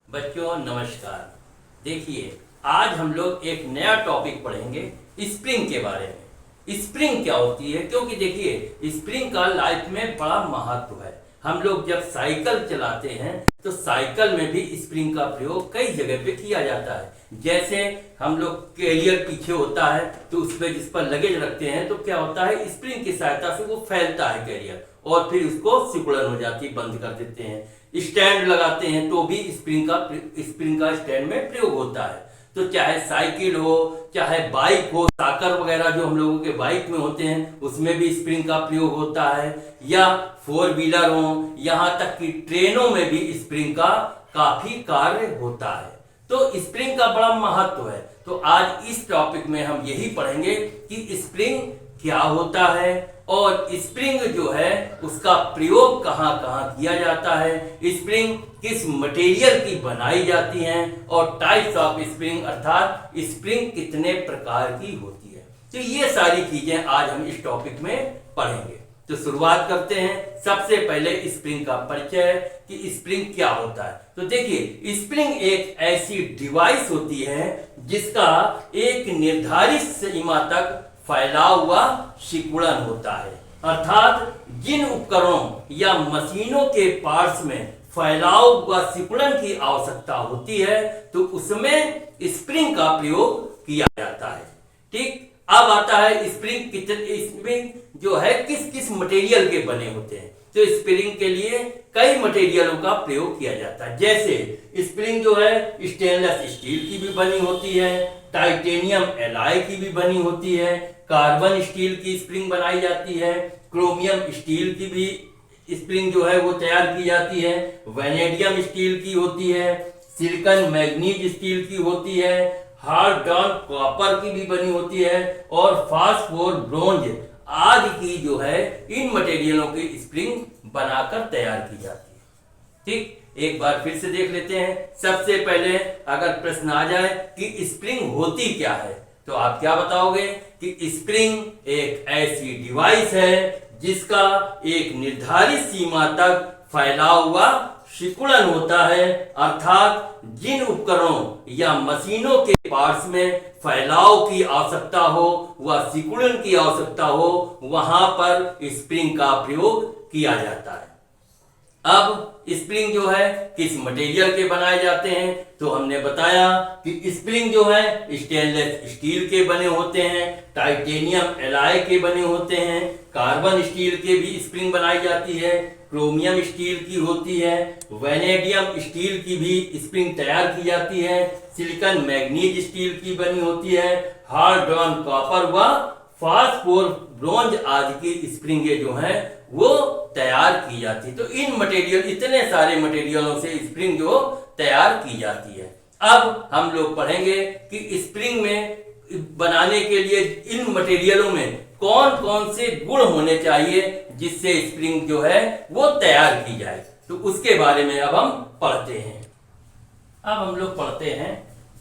बच्चों नमस्कार। देखिए, आज हम लोग एक नया टॉपिक पढ़ेंगे स्प्रिंग के बारे में। स्प्रिंग क्या होती है? क्योंकि देखिए, स्प्रिंग का लाइफ में बड़ा महत्व है। हम लोग जब साइकिल चलाते हैं तो साइकिल में भी स्प्रिंग का प्रयोग कई जगह पे किया जाता है। जैसे हम लोग कैरियर पीछे होता है तो उसमें जिस पर लगेज रखते हैं तो क्या होता है, स्प्रिंग की सहायता से वो फैलता है कैरियर, और फिर उसको सिकुड़न हो जाती है, बंद कर देते हैं। स्टैंड लगाते हैं तो भी स्प्रिंग का स्टैंड में प्रयोग होता है। तो चाहे साइकिल हो, चाहे बाइक हो, साकर वगैरह जो हम लोगों के बाइक में होते हैं उसमें भी स्प्रिंग का प्रयोग होता है, या फोर व्हीलर हो, यहाँ तक कि ट्रेनों में भी स्प्रिंग का काफी कार्य होता है। तो स्प्रिंग का बड़ा महत्व है। तो आज इस टॉपिक में हम यही पढ़ेंगे कि स्प्रिंग क्या होता है और स्प्रिंग जो है उसका प्रयोग कहाँ कहाँ किया जाता है, स्प्रिंग किस मटेरियल की बनाई जाती हैं, और टाइप्स ऑफ स्प्रिंग अर्थात स्प्रिंग कितने प्रकार की होती है। तो ये सारी चीजें आज हम इस टॉपिक में पढ़ेंगे। तो शुरुआत करते हैं। सबसे पहले स्प्रिंग का परिचय कि स्प्रिंग क्या होता है। तो देखिए, स्प्रिंग एक ऐसी डिवाइस होती है जिसका एक निर्धारित सीमा तक फैला हुआ सिकुड़न होता है, अर्थात जिन उपकरणों या मशीनों के पार्ट्स में फैलाव हुआ सिकुड़न की आवश्यकता होती है तो उसमें स्प्रिंग का प्रयोग किया जाता है। ठीक, अब आता है स्प्रिंग जो है किस किस मटेरियल के बने होते हैं। तो स्प्रिंग के लिए कई मटेरियलों का प्रयोग किया जाता है। जैसे स्प्रिंग जो है स्टेनलेस स्टील की भी बनी होती है, टाइटेनियम एलॉय की भी बनी होती है, कार्बन स्टील की स्प्रिंग बनाई जाती है, क्रोमियम स्टील की भी स्प्रिंग जो है वो तैयार की जाती है, वेनेडियम स्टील की होती है, सिलिकॉन मैग्नीज स्टील की होती है, हार्ड ड्रॉन कॉपर की भी बनी होती है, और फास्फोर ब्रोंज आदि की जो है इन मटेरियलों की स्प्रिंग बनाकर तैयार की जाती है। ठीक, एक बार फिर से देख लेते हैं। सबसे पहले अगर प्रश्न आ जाए कि स्प्रिंग होती क्या है तो आप क्या बताओगे कि स्प्रिंग एक ऐसी डिवाइस है जिसका एक निर्धारित सीमा तक फैला हुआ सिकुड़न होता है, अर्थात जिन उपकरणों या मशीनों के पार्ट्स में फैलाव की आवश्यकता हो व सिकुड़न की आवश्यकता हो वहां पर स्प्रिंग का प्रयोग किया जाता है। अब स्प्रिंग जो है किस मटेरियल के बनाए जाते हैं तो हमने बताया कि स्प्रिंग जो है स्टेनलेस स्टील के बने होते हैं, टाइटेनियम एलॉय के बने होते हैं, कार्बन स्टील के भी स्प्रिंग बनाई जाती है, क्रोमियम स्टील की होती है, वेनेडियम स्टील की भी स्प्रिंग तैयार की जाती है, सिलिकॉन मैग्नीज स्टील की बनी होती है, हार्ड ड्रॉन कॉपर व फास्फोर ब्रोंज आदि की स्प्रिंगे जो हैं वो तैयार की जाती है। तो इन मटेरियल, इतने सारे मटेरियलों से स्प्रिंग जो तैयार की जाती है। अब हम लोग पढ़ेंगे कि स्प्रिंग में बनाने के लिए इन मटेरियलों में कौन कौन से गुण होने चाहिए जिससे स्प्रिंग जो है वो तैयार की जाए। तो उसके बारे में अब हम पढ़ते हैं। अब हम लोग पढ़ते हैं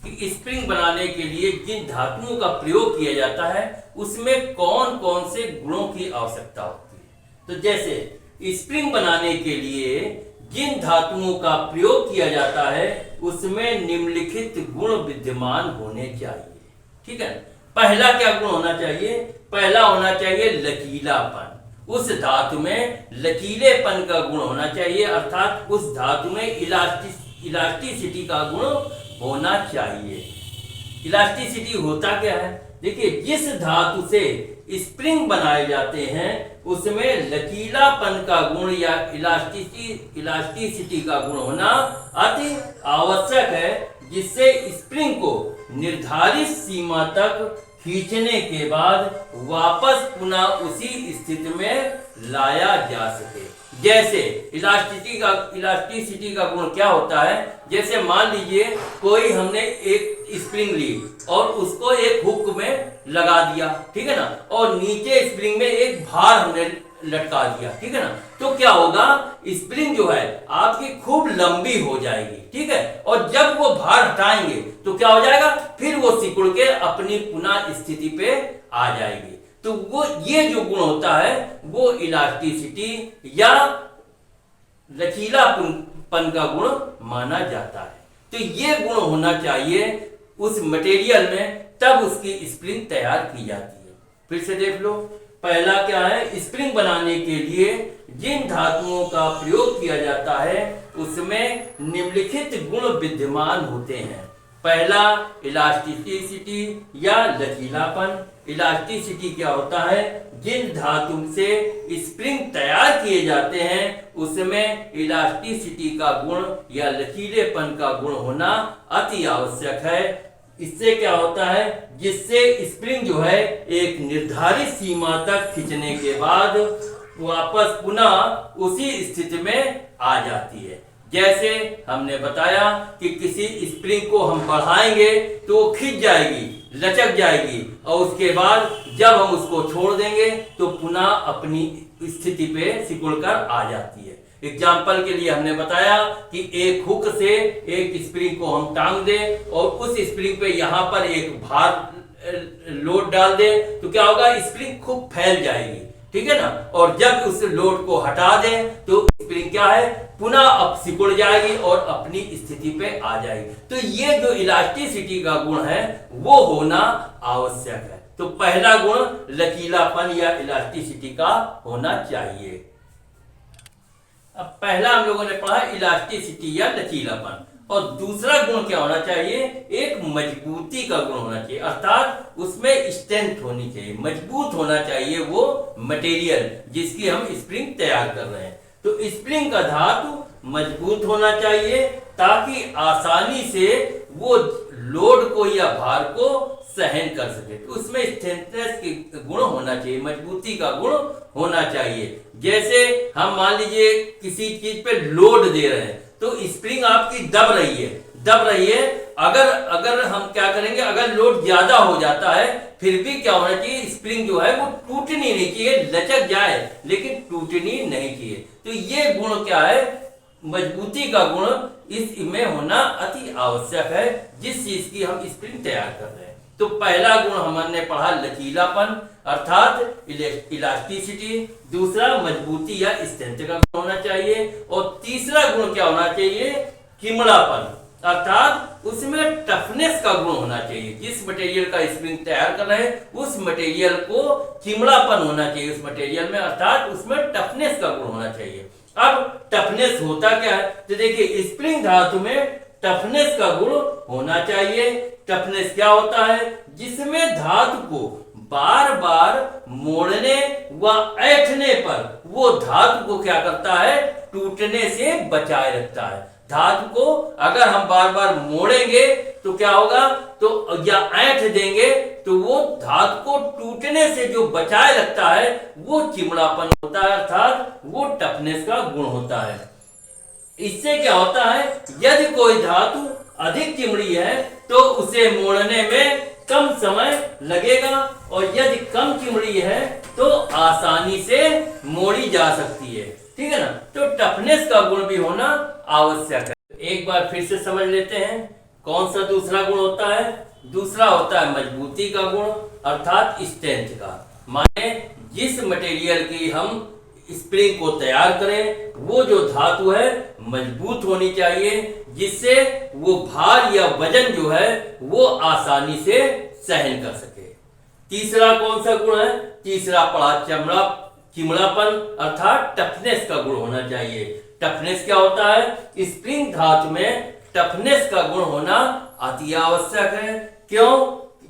कि स्प्रिंग बनाने के लिए जिन धातुओं का प्रयोग किया जाता है उसमें कौन कौन से गुणों की आवश्यकता होती है। तो जैसे स्प्रिंग बनाने के लिए जिन धातुओं का प्रयोग किया जाता है उसमें निम्नलिखित गुण विद्यमान होने चाहिए। ठीक है, पहला क्या गुण होना चाहिए? पहला होना चाहिए लचीलापन। उस धातु में लचीलेपन का गुण होना चाहिए, अर्थात उस धातु में इलास्टिसिटी का गुण होना चाहिए। इलास्टिसिटी होता क्या है? देखिए, जिस धातु से स्प्रिंग बनाए जाते हैं उसमें लचीलापन का गुण या इलास्टिसिटी का गुण होना अति आवश्यक है, जिससे स्प्रिंग को निर्धारित सीमा तक खींचने के बाद वापस पुनः उसी स्थिति में लाया जा सके। जैसे इलास्टिसिटी का गुण क्या होता है? जैसे मान लीजिए कोई हमने एक स्प्रिंग ली और उसको एक हुक में लगा दिया, ठीक है ना, और नीचे स्प्रिंग में एक भार हमने लटका दिया, ठीक है ना, तो क्या होगा? स्प्रिंग जो है आपकी खूब लंबी हो जाएगी, ठीक है, और जब वो भार हटाएंगे तो क्या हो जाएगा? फिर वो सिकुड़ के अपनी पुनः स्थिति पे आ जाएगी। तो वो ये जो गुण होता है वो इलास्टिसिटी या लचीलापन का गुण माना जाता है। तो ये गुण होना चाहिए उस मटेरियल में, तब उसकी स्प्रिंग तैयार की जाती है। फिर से देख लो, पहला क्या है, स्प्रिंग बनाने के लिए जिन धातुओं का प्रयोग किया जाता है उसमें निम्नलिखित गुण विद्यमान होते हैं। पहला इलास्टिसिटी या लचीलापन। इलास्टिसिटी क्या होता है, जिन धातु से स्प्रिंग तैयार किए जाते हैं उसमें इलास्टिसिटी का गुण या लचीलेपन का गुण होना अति आवश्यक है। इससे क्या होता है, जिससे स्प्रिंग जो है एक निर्धारित सीमा तक खींचने के बाद वापस पुनः उसी स्थिति में आ जाती है। जैसे हमने बताया कि किसी स्प्रिंग को हम बढ़ाएंगे तो वो खिंच जाएगी, लचक जाएगी, और उसके बाद जब हम उसको छोड़ देंगे तो पुनः अपनी स्थिति पे सिकुड़कर आ जाती है। एग्जाम्पल के लिए हमने बताया कि एक हुक से एक स्प्रिंग को हम टांग दें और उस स्प्रिंग पे यहाँ पर एक भार लोड डाल दें तो क्या होगा, स्प्रिंग खूब फैल जाएगी, ठीक है ना। और जब उस लोड को हटा दें तो स्प्रिंग क्या है, पुनः अब सिकुड़ जाएगी और अपनी स्थिति पे आ जाएगी। तो ये जो इलास्टिसिटी का गुण है वो होना आवश्यक है। तो पहला गुण लचीलापन या इलास्टिसिटी का होना चाहिए। अब पहला हम लोगों ने पढ़ा इलास्टिसिटी या लचीलापन, और दूसरा गुण क्या होना चाहिए, एक मजबूती का गुण होना चाहिए, अर्थात उसमें स्ट्रेंथ होनी चाहिए, मजबूत होना चाहिए वो मटेरियल जिसकी हम स्प्रिंग तैयार कर रहे हैं। तो स्प्रिंग का धातु मजबूत होना चाहिए ताकि आसानी से वो लोड को या भार को सहन कर सके। तो उसमें स्ट्रेंथनेस के गुण होना चाहिए, मजबूती का गुण होना चाहिए। जैसे हम मान लीजिए किसी चीज पे लोड दे रहे हैं तो स्प्रिंग आपकी दब रही है। अगर हम क्या करेंगे, अगर लोड ज्यादा हो जाता है फिर भी क्या होना चाहिए, स्प्रिंग जो है वो टूटनी नहीं चाहिए, लचक जाए लेकिन टूटनी नहीं चाहिए। तो ये गुण क्या है, मजबूती का गुण इसमें होना अति आवश्यक है जिस चीज की हम स्प्रिंग तैयार कर रहे हैं। तो पहला गुण हमने पढ़ा लचीलापन अर्थात इलास्टिसिटी, दूसरा मजबूती या स्ट्रेंथ का गुण होना चाहिए, और तीसरा गुण क्या होना चाहिए, चिमड़ापन अर्थात उसमें टफनेस का गुण होना चाहिए। जिस मटेरियल का स्प्रिंग तैयार कर रहे हैं उस मटेरियल को चिमड़ापन होना चाहिए उस मटेरियल में, अर्थात उसमें टफनेस का गुण होना चाहिए। अब टफनेस होता क्या है, तो देखिए स्प्रिंग धातु में टफनेस का गुण होना चाहिए। टफनेस क्या होता है, जिसमें धातु को बार बार मोड़ने व ऐंठने पर वो धातु को क्या करता है, टूटने से बचाए रखता है। धातु को अगर हम बार बार मोड़ेंगे तो क्या होगा, तो या ऐंठ देंगे तो वो धातु को टूटने से जो बचाए रखता है वो चिमड़ापन होता है, अर्थात वो टफनेस का गुण होता है। इससे क्या होता है, यदि कोई धातु अधिक चिमड़ी है तो उसे मोड़ने में कम समय लगेगा, और यदि कम चिमड़ी है तो आसानी से मोड़ी जा सकती है, ठीक है ना। तो टफनेस का गुण भी होना आवश्यक है। एक बार फिर से समझ लेते हैं कौन सा दूसरा गुण होता है। दूसरा होता है मजबूती का गुण अर्थात स्ट्रेंथ का, माने जिस मटेरियल की हम स्प्रिंग को तैयार करें वो जो धातु है मजबूत होनी चाहिए, जिससे वो भार या वजन जो है वो आसानी से सहन कर सके। तीसरा कौन सा गुण है, तीसरा पड़ा चिमड़ापन अर्थात टफनेस का गुण होना चाहिए। टफनेस क्या होता है, स्प्रिंग धातु में टफनेस का गुण होना अति आवश्यक है। क्यों,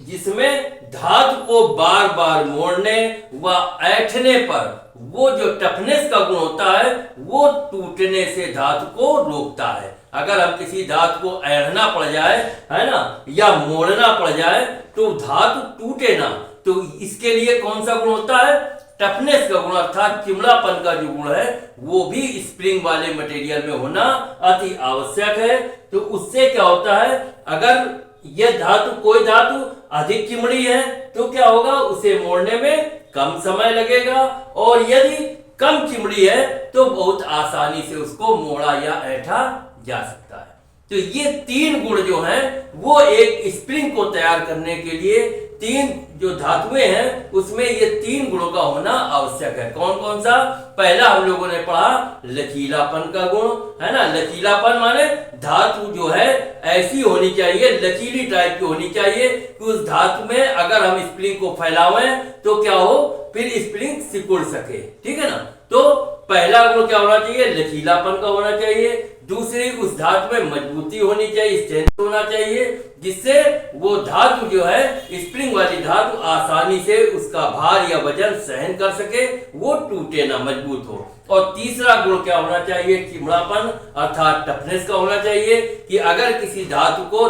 जिसमें धातु को बार बार मोड़ने व ऐंठने पर वो जो टफनेस का गुण होता है वो टूटने से धातु को रोकता है। अगर हम किसी धातु को ऐंठना पड़ जाए, है ना, या मोड़ना पड़ जाए तो धातु टूटे ना, तो इसके लिए कौन सा गुण होता है, टफनेस का गुण अर्थात चिमड़ापन का जो गुण है वो भी स्प्रिंग वाले मटेरियल में होना अति आवश्यक है। तो उससे क्या होता है, अगर यह धातु कोई धातु अधिक चिमड़ी है तो क्या होगा, उसे मोड़ने में कम समय लगेगा, और यदि कम चिमड़ी है तो बहुत आसानी से उसको मोड़ा या ऐंठा जा सकता है। तो ये तीन गुण जो हैं वो एक स्प्रिंग को तैयार करने के लिए तीन जो धातुएं हैं उसमें ये तीन गुणों का होना आवश्यक है। कौन कौन सा? पहला हम लोगों ने पढ़ा लचीलापन का गुण, है ना। लचीलापन माने धातु जो है ऐसी होनी चाहिए, लचीली टाइप की होनी चाहिए कि उस धातु में अगर हम स्प्रिंग को फैलावें तो क्या हो, फिर स्प्रिंग सिकुड़ सके, ठीक है ना। तो पहला गुण क्या होना चाहिए? लचीलापन का होना चाहिए। दूसरी, उस धातु में मजबूती होनी चाहिए, स्ट्रेंथ होना चाहिए, जिससे वो धातु जो है स्प्रिंग वाली धातु आसानी से उसका भार या वजन सहन कर सके, वो टूटे ना, मजबूत हो। और तीसरा गुण क्या होना चाहिए? चिमड़ापन अर्थात टफनेस का होना चाहिए, कि अगर किसी धातु को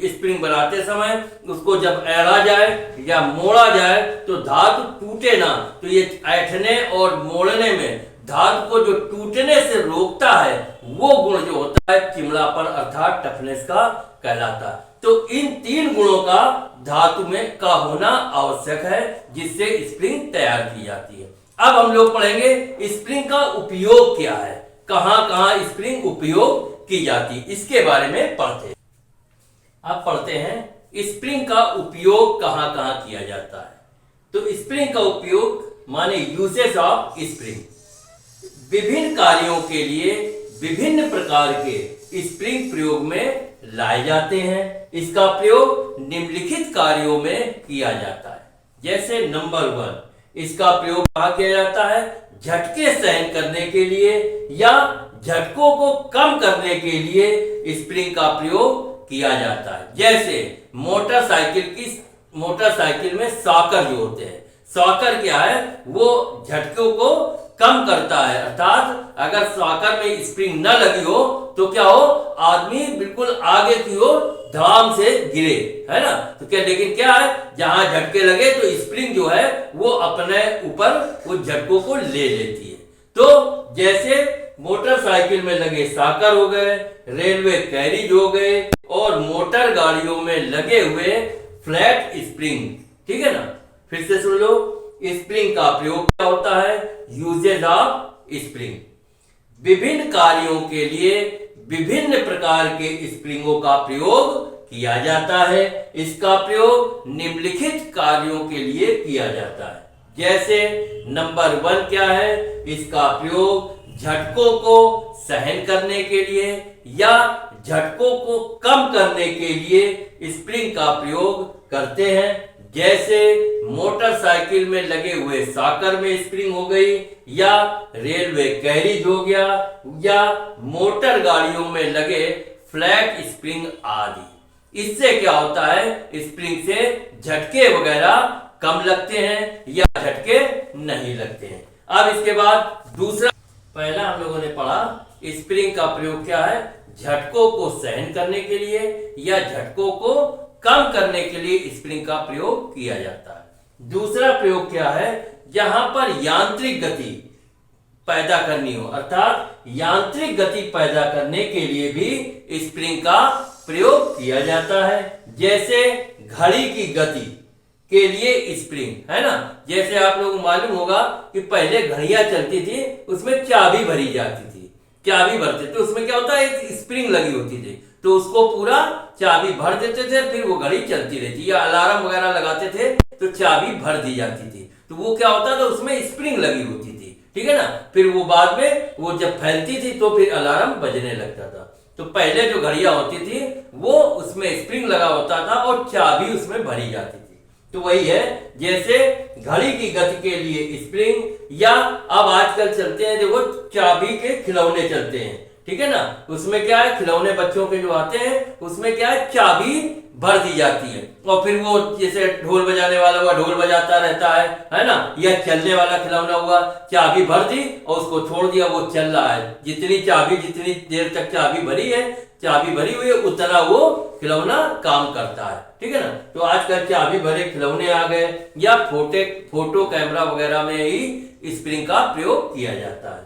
स्प्रिंग बनाते समय उसको जब ऐड़ा जाए या मोड़ा जाए तो धातु टूटे ना। तो ये ऐंठने और मोड़ने में धातु को जो टूटने से रोकता है वो गुण जो होता है चिमड़ापन अर्थात टफनेस का कहलाता है। तो इन तीन गुणों का धातु में का होना आवश्यक है, जिससे स्प्रिंग तैयार की जाती है। अब हम लोग पढ़ेंगे स्प्रिंग का उपयोग क्या है, कहां कहां स्प्रिंग उपयोग की जाती है, इसके बारे में पढ़ते हैं। अब पढ़ते हैं स्प्रिंग का उपयोग कहां कहां किया जाता है। तो स्प्रिंग का उपयोग माने यूसेज ऑफ स्प्रिंग, विभिन्न कार्यों के लिए विभिन्न प्रकार के स्प्रिंग प्रयोग में लाए जाते हैं। इसका प्रयोग निम्नलिखित कार्यों में किया जाता है। जैसे नंबर 1, इसका प्रयोग कहां किया जाता है? झटके सहन करने के लिए या झटकों को कम करने के लिए स्प्रिंग का प्रयोग किया जाता है। जैसे मोटरसाइकिल में सॉकर जो होते हैं, सॉकर क्या है? वो झटकों को कम करता है, अर्थात अगर सॉकर में स्प्रिंग न लगी हो तो क्या हो, आदमी बिल्कुल आगे की ओर धड़ाम से गिरे, है ना। तो क्या, लेकिन क्या है, जहां झटके लगे तो स्प्रिंग जो है वो अपने ऊपर उस झटकों को ले लेती है। तो जैसे मोटरसाइकिल में लगे सॉकर हो गए, रेलवे कैरिज हो गए, और मोटर गाड़ियों में लगे हुए फ्लैट स्प्रिंग, ठीक है ना। फिर से सुन लो, स्प्रिंग का प्रयोग क्या होता है? यूजेज ऑफ स्प्रिंग, विभिन्न कार्यों के लिए विभिन्न प्रकार के स्प्रिंगों का प्रयोग किया जाता है। इसका प्रयोग निम्नलिखित कार्यों के लिए किया जाता है। जैसे नंबर 1 क्या है? इसका प्रयोग झटकों को सहन करने के लिए या झटकों को कम करने के लिए स्प्रिंग का प्रयोग करते हैं। जैसे मोटरसाइकिल में लगे हुए सॉकर में स्प्रिंग हो गई, या रेलवे कैरिज हो गया, या मोटर गाड़ियों में लगे फ्लैट स्प्रिंग आदि। इससे क्या होता है? स्प्रिंग से झटके वगैरह कम लगते हैं या झटके नहीं लगते हैं। अब इसके बाद दूसरा, पहला हम लोगों ने पढ़ा स्प्रिंग का प्रयोग क्या है? झटकों को सहन करने के लिए या झटकों को कम करने के लिए स्प्रिंग का प्रयोग किया जाता है। दूसरा प्रयोग क्या है? जहां पर यांत्रिक गति पैदा करनी हो, अर्थात यांत्रिक गति पैदा करने के लिए भी स्प्रिंग का प्रयोग किया जाता है। जैसे घड़ी की गति के लिए स्प्रिंग, है ना। जैसे आप लोगों को मालूम होगा कि पहले घड़ियां चलती थी, उसमें चाबी भरी जाती थी, चाबी भरते थे, उसमें क्या होता है, एक स्प्रिंग लगी होती थी, तो उसको पूरा चाबी भर देते थे, फिर वो घड़ी चलती रहती, या अलार्म वगैरह लगाते थे तो चाबी भर दी जाती थी। तो वो क्या होता था, उसमें स्प्रिंग लगी होती थी, ठीक है ना। फिर वो बाद में वो जब फैलती थी तो फिर अलार्म बजने लगता था। तो पहले जो घड़ियां होती थी वो उसमें स्प्रिंग लगा होता था और चाबी उसमें भरी जाती थी। तो वही है, जैसे घड़ी की गति के लिए स्प्रिंग, या अब आजकल चलते हैं देखो चाबी के खिलौने चलते हैं, ठीक है ना। उसमें क्या है, खिलौने बच्चों के जो आते हैं उसमें क्या है, चाबी भर दी जाती है, और फिर वो जैसे ढोल बजाने वाला हुआ ढोल बजाता रहता है ना। या चलने वाला खिलौना हुआ, चाबी भर दी और उसको छोड़ दिया, वो चल रहा है। जितनी देर तक चाबी भरी हुई है उतना वो खिलौना काम करता है, ठीक है ना। तो आजकल चाबी भरे खिलौने आ गए, या फोटो कैमरा वगैरह में ही स्प्रिंग का प्रयोग किया जाता है,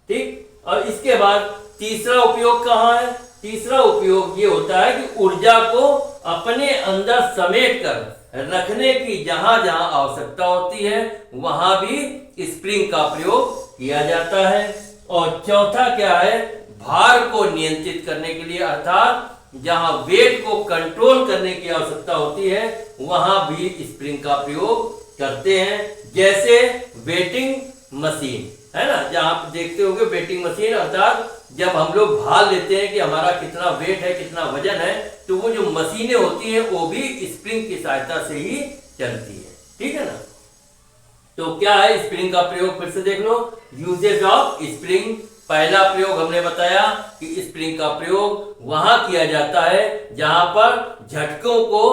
ठीक। और इसके बाद तीसरा उपयोग कहाँ है? तीसरा उपयोग ये होता है कि ऊर्जा को अपने अंदर समेट कर रखने की जहां जहां आवश्यकता होती है वहां भी स्प्रिंग का प्रयोग किया जाता है। और चौथा क्या है, भार को नियंत्रित करने के लिए, अर्थात जहां वेट को कंट्रोल करने की आवश्यकता होती है वहां भी स्प्रिंग का प्रयोग करते हैं। जैसे वेटिंग मशीन है ना, जहां आप देखते होंगे वेटिंग मशीन, अर्थात जब हम लोग भार लेते हैं कि हमारा कितना वेट है, कितना वजन है, तो वो जो मशीनें होती हैं वो भी स्प्रिंग की सहायता से ही चलती है। ठीक है ना। तो क्या है स्प्रिंग का प्रयोग, फिर से देख लो। यूजेज ऑफ स्प्रिंग, पहला प्रयोग हमने बताया कि स्प्रिंग का प्रयोग वहां किया जाता है जहां पर झटकों को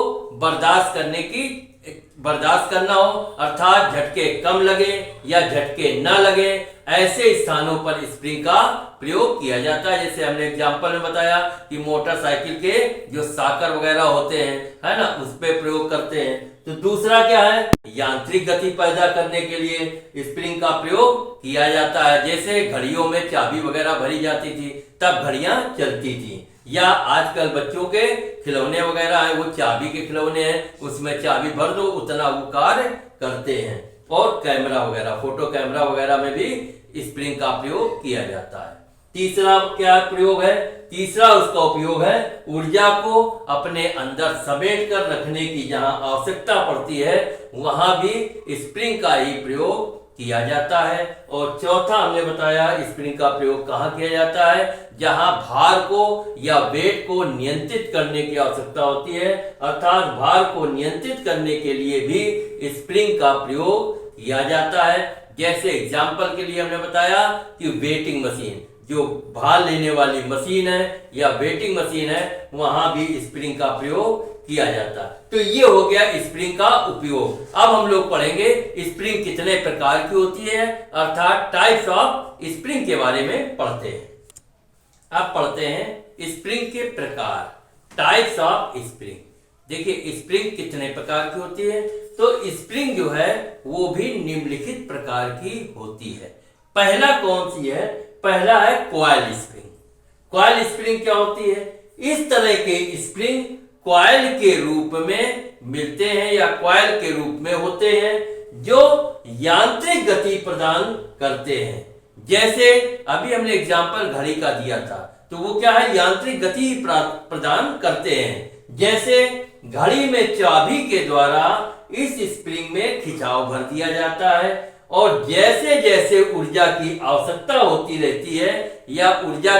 बर्दाश्त करना हो, अर्थात झटके कम लगे या झटके न लगे, ऐसे स्थानों पर स्प्रिंग का प्रयोग किया जाता है। जैसे हमने एग्जांपल में बताया कि मोटरसाइकिल के जो साकर वगैरह होते हैं, है ना, उस पे प्रयोग करते हैं। तो दूसरा क्या है, यांत्रिक गति पैदा करने के लिए स्प्रिंग का प्रयोग किया जाता है। जैसे घड़ियों में चाबी वगैरह भरी जाती थी, तब घड़ियां चलती थी, या आजकल बच्चों के खिलौने वगैरह हैं, वो चाबी के खिलौने हैं, उसमें चाबी भर दो, उतना वो कार्य करते हैं। और कैमरा वगैरह, फोटो कैमरा वगैरह में भी स्प्रिंग का प्रयोग किया जाता है। तीसरा क्या प्रयोग है, तीसरा उसका उपयोग है ऊर्जा को अपने अंदर समेट कर रखने की, जहां आवश्यकता पड़ती है वहां भी स्प्रिंग का ही प्रयोग किया जाता है। और चौथा हमने बताया स्प्रिंग का प्रयोग कहां किया जाता है, जहां भार को या वेट को नियंत्रित करने की आवश्यकता होती है, अर्थात भार को नियंत्रित करने के लिए भी स्प्रिंग का प्रयोग किया जाता है। जैसे एग्जाम्पल के लिए हमने बताया कि वेटिंग मशीन, जो भार लेने वाली मशीन है या वेटिंग मशीन है, वहां भी स्प्रिंग का प्रयोग किया जाता है। तो ये हो गया स्प्रिंग का उपयोग। अब हम लोग पढ़ेंगे स्प्रिंग कितने प्रकार की होती है, अर्थात टाइप्स ऑफ स्प्रिंग के बारे में पढ़ते हैं। अब पढ़ते हैं स्प्रिंग के प्रकार, टाइप्स ऑफ स्प्रिंग। देखिए स्प्रिंग कितने प्रकार की होती है, तो स्प्रिंग जो है वो भी निम्नलिखित प्रकार की होती है। पहला कौन सी है, पहला है कॉइल स्प्रिंग। कॉइल स्प्रिंग क्या होती है, इस तरह के स्प्रिंग कॉइल के रूप में मिलते हैं या कॉइल के रूप में होते हैं जो यांत्रिक गति प्रदान करते हैं। जैसे अभी हमने एग्जांपल घड़ी का दिया था, तो वो क्या है, यांत्रिक गति प्रदान करते हैं। जैसे घड़ी में चाबी के द्वारा इस स्प्रिंग में खिंचाव भर दिया जाता है, और जैसे जैसे ऊर्जा की आवश्यकता होती रहती है या ऊर्जा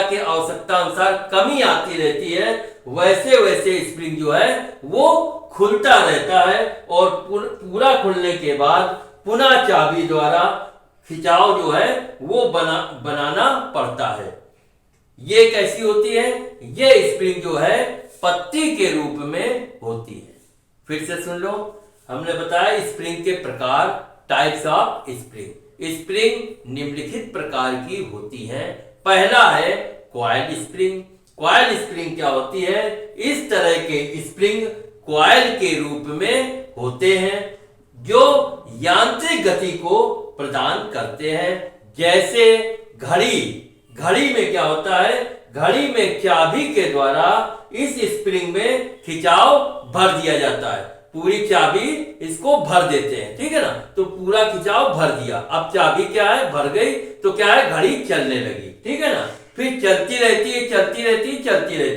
के आवश्यकता अनुसार कमी आती रहती है, वैसे वैसे स्प्रिंग जो है वो खुलता रहता है, और पूरा खुलने के बाद पुनः चाबी द्वारा खिंचाव जो है वो बनाना पड़ता है। ये कैसी होती है, ये स्प्रिंग जो है पत्ती के रूप में होती है। फिर से सुन लो, हमने बताया स्प्रिंग के प्रकार, टाइप्स ऑफ स्प्रिंग। स्प्रिंग निम्नलिखित प्रकार की होती है। पहला है कॉइल स्प्रिंग। कॉइल स्प्रिंग क्या होती है, इस तरह के स्प्रिंग कॉइल के रूप में होते हैं जो यांत्रिक गति को प्रदान करते हैं। जैसे घड़ी में क्या होता है, घड़ी में चाबी के द्वारा इस स्प्रिंग में खिंचाव भर दिया जाता है, पूरी चाबी इसको भर देते हैं, ठीक है ना, तो पूरा खिंचाव भर दिया, अब चाबी क्या है भर गई, तो क्या है घड़ी चलने लगी, ठीक है ना। फिर चलती रहती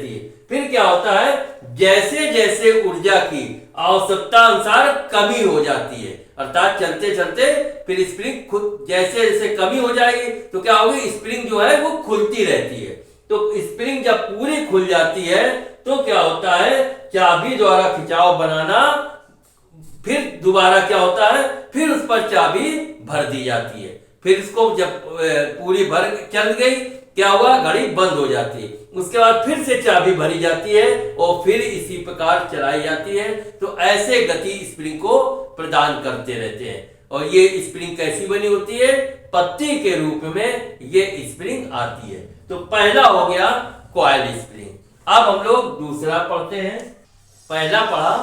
है। फिर क्या होता है, जैसे जैसे ऊर्जा की आवश्यकता अनुसार कमी हो जाती है, अर्थात चलते चलते फिर स्प्रिंग खुद जैसे जैसे कमी हो जाएगी तो क्या होगी, स्प्रिंग जो है वो खुलती रहती है। तो स्प्रिंग जब पूरी खुल जाती है तो क्या होता है, चाबी द्वारा खिंचाव बनाना, फिर दोबारा क्या होता है, फिर उस पर चाबी भर दी जाती है। फिर इसको जब पूरी भर चल गई, क्या हुआ, घड़ी बंद हो जाती है। उसके बाद फिर से चाबी भरी जाती है और फिर इसी प्रकार चलाई जाती है। तो ऐसे गति स्प्रिंग को प्रदान करते रहते हैं। और ये स्प्रिंग कैसी बनी होती है, पत्ती के रूप में ये स्प्रिंग आती है। तो पहला हो गया कॉइल स्प्रिंग। अब हम लोग दूसरा पढ़ते हैं। पहला पढ़ा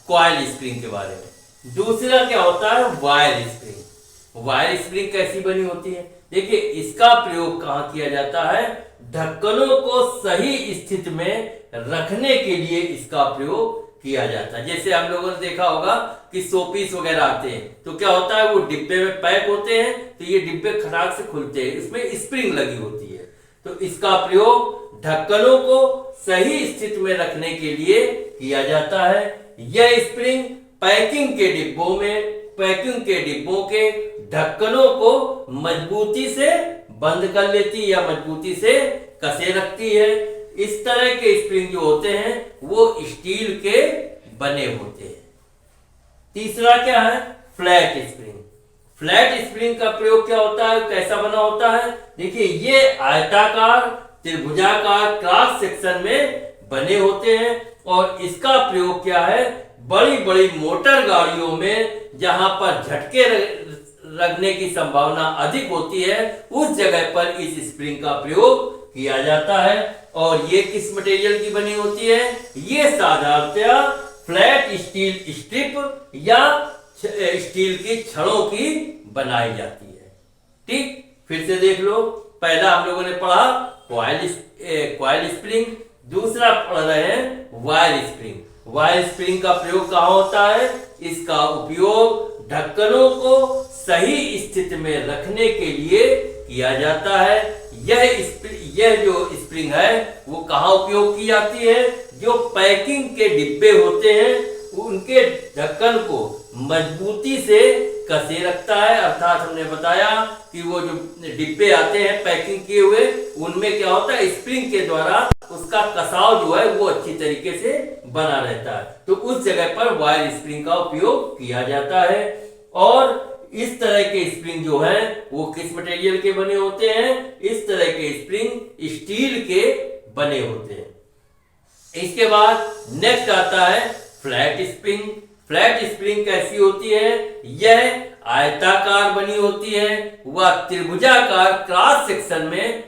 कॉइल स्प्रिंग के बारे में, दूसरा क्या होता है, वायर स्प्रिंग। वायर स्प्रिंग कैसी बनी होती है, देखिए इसका प्रयोग कहां किया जाता है, ढक्कनों को सही स्थिति में रखने के लिए इसका प्रयोग किया जाता है। जैसे हम लोगों ने देखा होगा कि शोपीस वगैरह आते हैं, तो क्या होता है, वो डिब्बे में पैक होते हैं, तो ये डिब्बे खटाक से खुलते हैं, इसमें स्प्रिंग लगी होती है। तो इसका प्रयोग ढक्कनों को सही स्थिति में रखने के लिए किया जाता है। यह स्प्रिंग पैकिंग के डिब्बों के ढक्कनों को मजबूती से बंद कर लेती है या मजबूती से कसे रखती है। इस तरह के स्प्रिंग जो होते हैं वो स्टील के बने होते हैं। तीसरा क्या है? Flat spring. फ्लैट स्प्रिंग का प्रयोग क्या होता है, कैसा बना होता है? देखिए, ये आयताकार, त्रिभुजाकार क्रॉस सेक्शन में बने होते हैं और इसका प्रयोग क्या है? बड़ी बड़ी मोटर गाड़ियों में जहां पर झटके लगने की संभावना अधिक होती है उस जगह पर इस स्प्रिंग का प्रयोग किया जाता है। और ये किस मटेरियल की बनी होती है? ये साधारणतया फ्लैट स्टील स्ट्रिप या स्टील की छड़ों की बनाई जाती है। ठीक, फिर से देख लो। पहला हम लोगों ने पढ़ा कॉइल स्प्रिंग, दूसरा पढ़ रहे हैं वायर स्प्रिंग। वायर स्प्रिंग का प्रयोग कहाँ होता है? इसका उपयोग ढक्कनों को सही स्थिति में रखने के लिए किया जाता है। यह जो स्प्रिंग है वो कहाँ उपयोग की जाती है? जो पैकिंग के डिब्बे होते हैं उनके ढक्कन को मजबूती से कसे रखता है। अर्थात हमने बताया कि वो जो डिब्बे आते हैं पैकिंग किए हुए, उनमें क्या होता है? स्प्रिंग के द्वारा उसका कसाव जो है वो अच्छी तरीके से बना रहता है। तो उस जगह पर वायर स्प्रिंग का उपयोग किया जाता है। और इस तरह के स्प्रिंग जो है वो किस मटेरियल के बने होते हैं? इस तरह के स्प्रिंग स्टील के बने होते हैं। इसके बाद नेक्स्ट आता है फ्लैट स्प्रिंग। फ्लैट स्प्रिंग कैसी होती है? यह आयताकार बनी होती है, वह त्रिभुजाकार क्रॉस सेक्शन में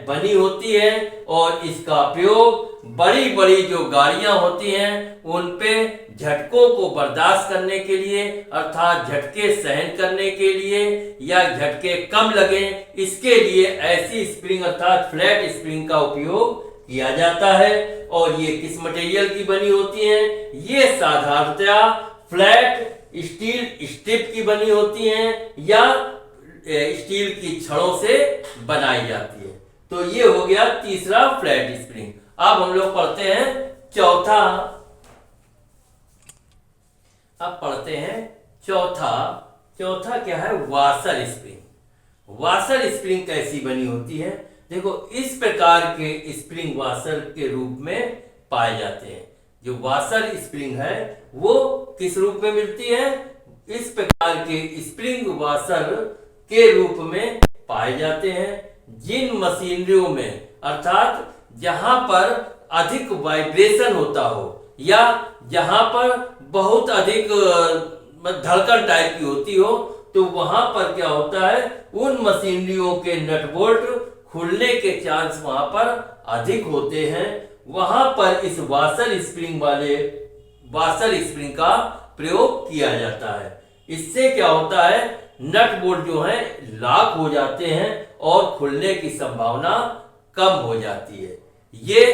बनी होती है और इसका प्रयोग बड़ी बड़ी जो गाड़ियां होती हैं उन पे झटकों को बर्दाश्त करने के लिए, अर्थात झटके सहन करने के लिए या झटके कम लगे, इसके लिए ऐसी स्प्रिंग अर्थात फ्लैट स्प्रिंग का उपयोग किया जाता है। और ये किस मटेरियल की बनी होती है? ये साधारणतया फ्लैट स्टील स्ट्रिप की बनी होती हैं या स्टील की छड़ों से बनाई जाती है। तो ये हो गया तीसरा फ्लैट स्प्रिंग। अब हम लोग पढ़ते हैं चौथा। अब पढ़ते हैं चौथा क्या है? Washer spring. वाशर स्प्रिंग कैसी बनी होती है? देखो, इस प्रकार के स्प्रिंग वाशर के रूप में पाए जाते हैं। जो वाशर स्प्रिंग है वो किस रूप में मिलती है? इस प्रकार के स्प्रिंग वाशर के रूप में पाए जाते हैं जिन मशीनरियों में, अर्थात जहां पर अधिक वाइब्रेशन होता हो या जहां पर बहुत अधिक धड़कन टाइप की होती हो, तो वहां पर क्या होता है? उन मशीनरियों के नट बोल्ट खुलने के चांस वहां पर अधिक होते हैं। वहां पर इस वाशर स्प्रिंग का प्रयोग किया जाता है। इससे क्या होता है? नट बोल्ट जो है लॉक हो जाते हैं और खुलने की संभावना कम हो जाती है। ये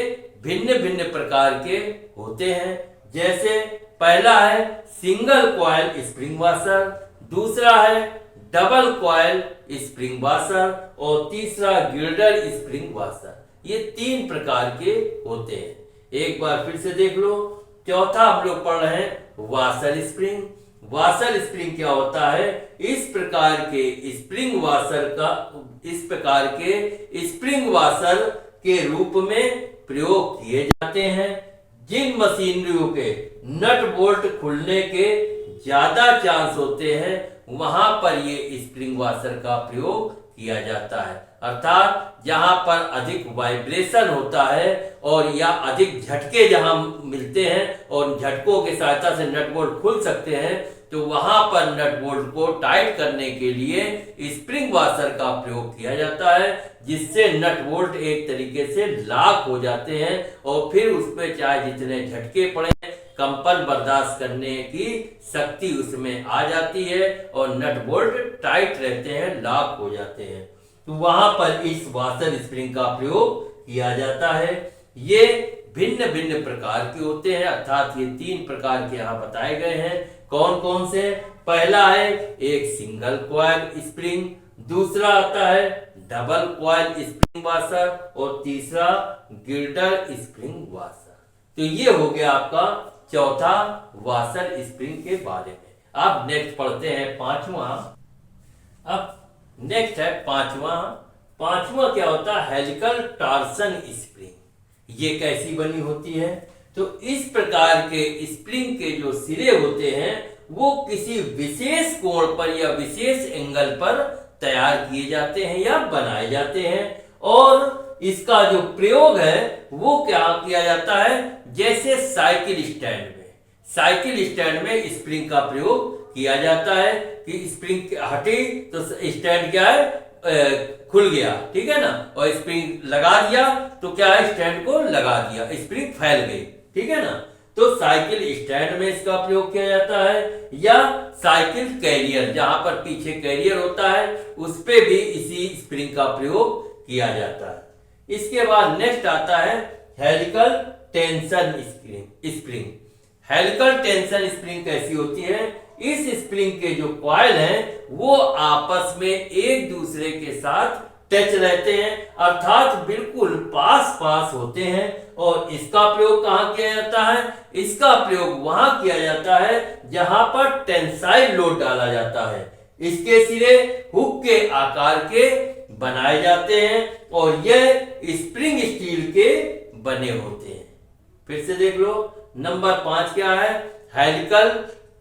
भिन्न भिन्न प्रकार के होते हैं। जैसे पहला है सिंगल कॉइल स्प्रिंग वाशर, दूसरा है डबल कॉइल स्प्रिंग वाशर और तीसरा गिल्डर स्प्रिंग वाशर। ये तीन प्रकार के होते हैं। एक बार फिर से देख लो। चौथा हम लोग पढ़ रहे हैं वाशर स्प्रिंग। वाशर स्प्रिंग क्या होता है? इस प्रकार के स्प्रिंग वाशर के रूप में प्रयोग किए जाते हैं जिन मशीनरियों के नट बोल्ट खुलने के ज्यादा चांस होते हैं, वहां पर ये स्प्रिंग वाशर का प्रयोग किया जाता है। अर्थात जहां पर अधिक वाइब्रेशन होता है और या अधिक झटके जहां मिलते हैं और झटकों की सहायता से नट बोल्ट खुल सकते हैं, तो वहां पर नट बोल्ट को टाइट करने के लिए स्प्रिंग वाशर का प्रयोग किया जाता है, जिससे नट बोल्ट एक तरीके से लॉक हो जाते हैं और फिर उसमें चाहे जितने झटके पड़े कंपन बर्दाश्त करने की शक्ति उसमें आ जाती है और नट बोल्ट टाइट रहते हैं, लॉक हो जाते हैं। तो वहां पर इस वाशर स्प्रिंग का प्रयोग किया जाता है। ये भिन्न भिन्न प्रकार के होते हैं, अर्थात ये तीन प्रकार के यहाँ बताए गए हैं। कौन कौन से? पहला है एक सिंगल कॉइल स्प्रिंग, दूसरा आता है डबल कॉइल स्प्रिंग वाशर और तीसरा गिर्डर स्प्रिंग वाशर। तो ये हो गया आपका चौथा वाशर स्प्रिंग के बारे में। अब नेक्स्ट पढ़ते हैं पांचवा। अब नेक्स्ट है पांचवा क्या होता है? Helical torsion spring. ये कैसी बनी होती है? तो इस प्रकार के स्प्रिंग के जो सिरे होते हैं वो किसी विशेष कोण पर या विशेष एंगल पर तैयार किए जाते हैं या बनाए जाते हैं, और इसका जो प्रयोग है वो क्या किया जाता है? जैसे साइकिल स्टैंड में स्प्रिंग का प्रयोग किया जाता है कि स्प्रिंग हटी तो स्टैंड क्या है? खुल गया, ठीक है ना, और स्प्रिंग लगा दिया तो क्या है? स्टैंड को लगा दिया, स्प्रिंग फैल गई, ठीक है ना। तो साइकिल स्टैंड में इसका प्रयोग किया जाता है, या साइकिल कैरियर जहां पर पीछे कैरियर होता है उस पे भी इसी स्प्रिंग का प्रयोग किया जाता है। इसके बाद नेक्स्ट आता है helical tension spring. Helical tension spring कैसी होती है? इस स्प्रिंग के जो कॉइल हैं वो आपस में एक दूसरे के साथ टच रहते हैं, अर्थात बिल्कुल पास पास होते हैं। और इसका प्रयोग कहां किया जाता है? इसका प्रयोग वहां किया जाता है जहां पर टेंसाइल लोड डाला जाता है। इसके सिरे हुक के आकार के बनाए जाते हैं और यह स्प्रिंग स्टील के बने होते हैं। फिर से देख लो, नंबर 5 क्या है? Helical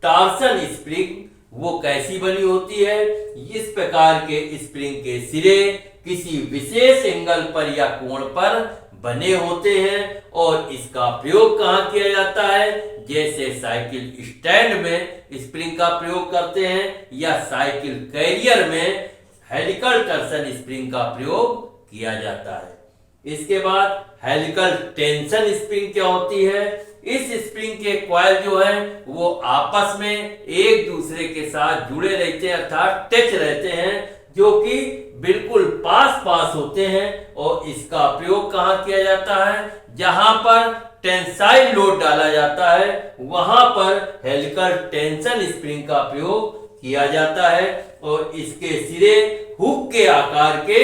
torsion spring. वो कैसी बनी होती है? इस प्रकार के स्प्रिंग के सिरे किसी विशेष एंगल पर या कोण पर बने होते हैं और इसका प्रयोग कहां किया जाता है? जैसे साइकिल स्टैंड में स्प्रिंग का प्रयोग करते हैं या साइकिल कैरियर में हेलिकल टॉर्सन स्प्रिंग का प्रयोग किया जाता है। इसके बाद हेलिकल टेंशन स्प्रिंग क्या होती है? इस स्प्रिंग के कॉइल जो है वो आपस में एक दूसरे के साथ जुड़े रहते हैं, अर्थात टच रहते हैं, जो कि बिल्कुल पास पास होते हैं। और इसका प्रयोग कहां किया जाता है? जहां पर टेंसाइल लोड डाला जाता है वहां पर हेलिकल टेंशन स्प्रिंग का प्रयोग किया जाता है और इसके सिरे हुक के आकार के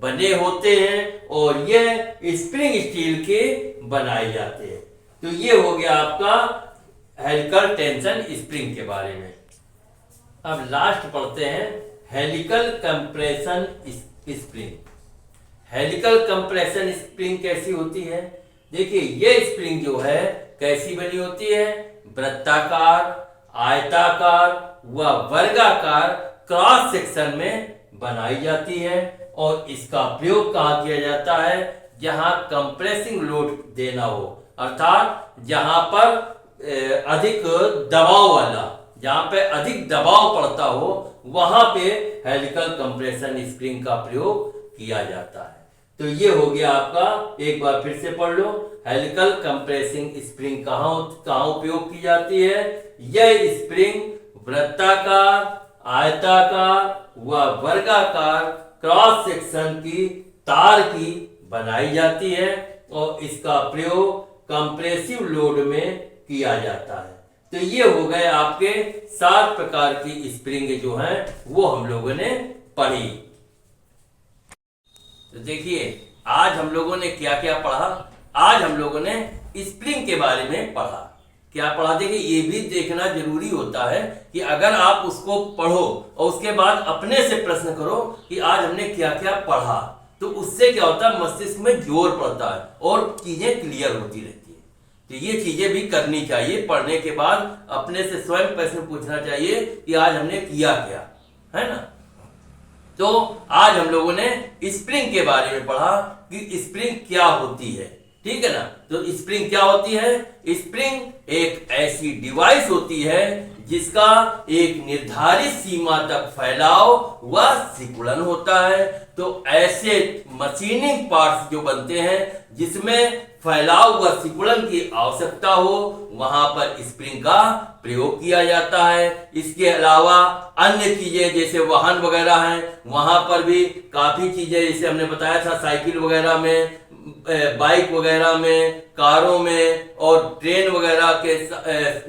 बने होते हैं और यह स्प्रिंग स्टील के बनाए जाते हैं। तो ये हो गया आपका हेलिकल टेंशन स्प्रिंग के बारे में। अब लास्ट पढ़ते हैं helical compression spring. Helical compression spring कैसी होती है? देखिए, ये स्प्रिंग जो है कैसी बनी होती है? वृत्ताकार, आयताकार व वर्गाकार क्रॉस सेक्शन में बनाई जाती है और इसका प्रयोग कहां किया जाता है? जहां कंप्रेसिंग लोड देना हो, अर्थात जहां पर अधिक दबाव वाला, जहां पे अधिक दबाव पड़ता हो वहां पे हेलिकल कंप्रेशन स्प्रिंग का प्रयोग किया जाता है। तो ये हो गया आपका, एक बार फिर से पढ़ लो, हेलिकल कंप्रेसिंग स्प्रिंग कहां उपयोग की जाती है? यह स्प्रिंग वृत्ताकार, आयताकार व वर्गाकार क्रॉस सेक्शन की तार की बनाई जाती है और इसका प्रयोग कंप्रेसिव लोड में किया जाता है। तो ये हो गए आपके 7 प्रकार की स्प्रिंग जो हैं वो हम लोगों ने पढ़ी। तो देखिए, आज हम लोगों ने क्या क्या पढ़ा? आज हम लोगों ने स्प्रिंग के बारे में पढ़ा। क्या पढ़ा? देखिए, ये भी देखना जरूरी होता है कि अगर आप उसको पढ़ो और उसके बाद अपने से प्रश्न करो कि आज हमने क्या क्या पढ़ा, तो उससे क्या होता है? मस्तिष्क में जोर पड़ता है और चीजें क्लियर होती रहती है। तो ये चीजें भी करनी चाहिए। पढ़ने के बाद अपने से स्वयं प्रश्न पूछना चाहिए कि आज हमने किया क्या, है ना। तो आज हम लोगों ने स्प्रिंग के बारे में पढ़ा कि स्प्रिंग क्या होती है, ठीक है ना। तो स्प्रिंग क्या होती है? स्प्रिंग एक ऐसी डिवाइस होती है जिसका एक निर्धारित सीमा तक फैलाव व सिकुड़न होता है। तो ऐसे मशीनिंग पार्ट्स जो बनते हैं जिसमें फैलाव व सिकुड़न की आवश्यकता हो, वहां पर स्प्रिंग का प्रयोग किया जाता है। इसके अलावा अन्य चीजें जैसे वाहन वगैरह हैं, वहां पर भी काफी चीजें, जैसे हमने बताया था साइकिल वगैरह में बाइक वगैरह में, कारों में और ट्रेन वगैरह के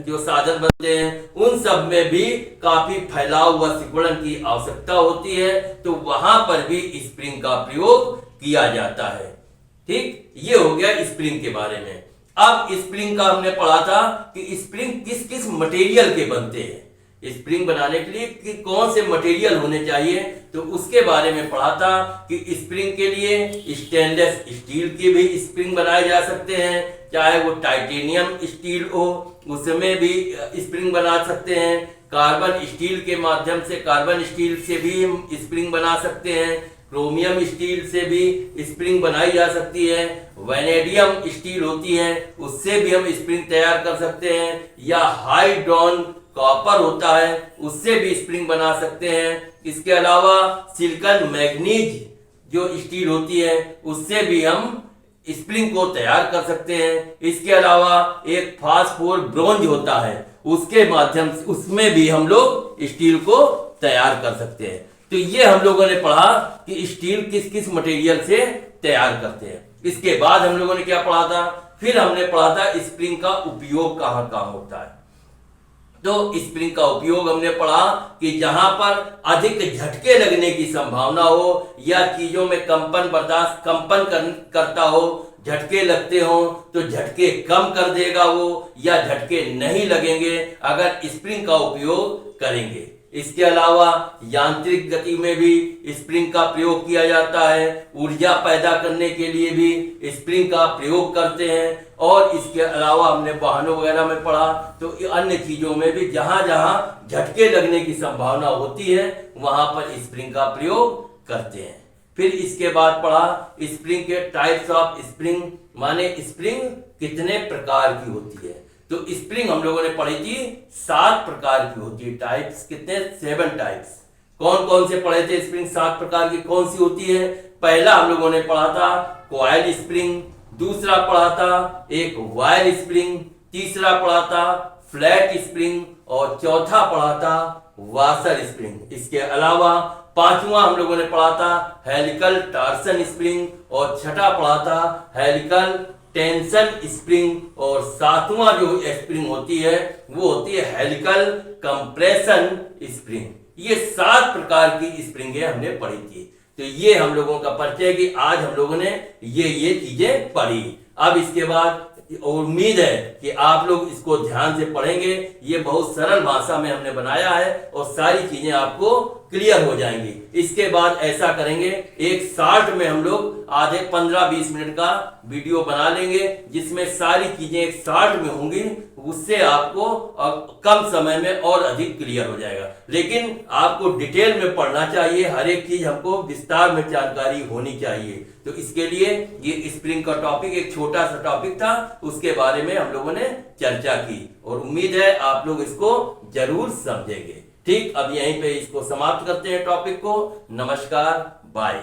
जो साधन बनते हैं उन सब में भी काफी फैलाव व सिकुड़न की आवश्यकता होती है, तो वहां पर भी स्प्रिंग का प्रयोग किया जाता है। ठीक, ये हो गया स्प्रिंग के बारे में। अब स्प्रिंग का हमने पढ़ा था कि स्प्रिंग किस किस मटेरियल के बनते हैं, स्प्रिंग बनाने के लिए कि कौन से मटेरियल होने चाहिए, तो उसके बारे में पढ़ा था कि स्प्रिंग के लिए स्टेनलेस स्टील के भी स्प्रिंग बनाए जा सकते हैं, चाहे वो टाइटेनियम स्टील हो उसमें भी स्प्रिंग बना सकते हैं, कार्बन स्टील के माध्यम से, कार्बन स्टील से भी हम स्प्रिंग बना सकते हैं, क्रोमियम स्टील से भी स्प्रिंग बनाई जा सकती है, वैनेडियम स्टील होती है उससे भी हम स्प्रिंग तैयार कर सकते हैं, या हाइड्रॉन कॉपर होता है उससे भी स्प्रिंग बना सकते हैं। इसके अलावा सिलिकॉन मैग्नीज जो स्टील होती है उससे भी हम स्प्रिंग को तैयार कर सकते हैं। इसके अलावा एक फास्फोर ब्रोंज होता है उसके माध्यम से उसमें भी हम लोग स्टील को तैयार कर सकते हैं। तो ये हम लोगों ने पढ़ा कि स्टील किस किस मटेरियल से तैयार करते हैं। इसके बाद हम लोगों ने क्या पढ़ा था, फिर हमने पढ़ा था स्प्रिंग का उपयोग कहां कहां होता है। तो स्प्रिंग का उपयोग हमने पढ़ा कि जहां पर अधिक झटके लगने की संभावना हो या चीजों में कंपन करता हो, झटके लगते हो तो झटके कम कर देगा वो, या झटके नहीं लगेंगे अगर स्प्रिंग का उपयोग करेंगे। इसके अलावा यांत्रिक गति में भी स्प्रिंग का प्रयोग किया जाता है, ऊर्जा पैदा करने के लिए भी स्प्रिंग का प्रयोग करते हैं, और इसके अलावा हमने वाहनों वगैरह में पढ़ा तो अन्य चीजों में भी जहां जहां झटके लगने की संभावना होती है वहां पर स्प्रिंग का प्रयोग करते हैं। फिर इसके बाद पढ़ा स्प्रिंग के टाइप्स ऑफ स्प्रिंग, माने स्प्रिंग कितने प्रकार की होती है। तो स्प्रिंग हम लोगों ने पढ़ी थी 7 प्रकार की होती है। टाइप्स कितने, 7 टाइप्स। कौन कौन से पढ़े थे स्प्रिंग 7 प्रकार की कौन सी होती है। पहला हम लोगों ने पढ़ा था कॉइल स्प्रिंग, दूसरा पढ़ा था एक वायर स्प्रिंग, तीसरा पढ़ा था फ्लैट स्प्रिंग, और चौथा पढ़ा था वाशर स्प्रिंग। इसके अलावा पांचवा हम लोगों ने पढ़ा था हेलिकल टॉर्सन स्प्रिंग, और छठा पढ़ा था हेलिकल टेंशन स्प्रिंग, और सातवां जो स्प्रिंग होती है वो होती है हेलिकल कंप्रेशन स्प्रिंग। ये 7 प्रकार की स्प्रिंगें हमने पढ़ी थी। तो ये हम लोगों का परिचय कि आज हम लोगों ने ये चीजें पढ़ी। अब इसके बाद उम्मीद है कि आप लोग इसको ध्यान से पढ़ेंगे। ये बहुत सरल भाषा में हमने बनाया है और सारी चीजें आपको क्लियर हो जाएंगी। इसके बाद ऐसा करेंगे, एक शॉर्ट में हम लोग आधे 15-20 मिनट का वीडियो बना लेंगे जिसमें सारी चीजें एक शॉर्ट में होंगी, उससे आपको कम समय में और अधिक क्लियर हो जाएगा। लेकिन आपको डिटेल में पढ़ना चाहिए, हर एक चीज हमको विस्तार में जानकारी होनी चाहिए। तो इसके लिए ये स्प्रिंग का टॉपिक एक छोटा सा टॉपिक था, उसके बारे में हम लोगों ने चर्चा की और उम्मीद है आप लोग इसको जरूर समझेंगे। ठीक, अब यहीं पे इसको समाप्त करते हैं टॉपिक को। नमस्कार, बाय।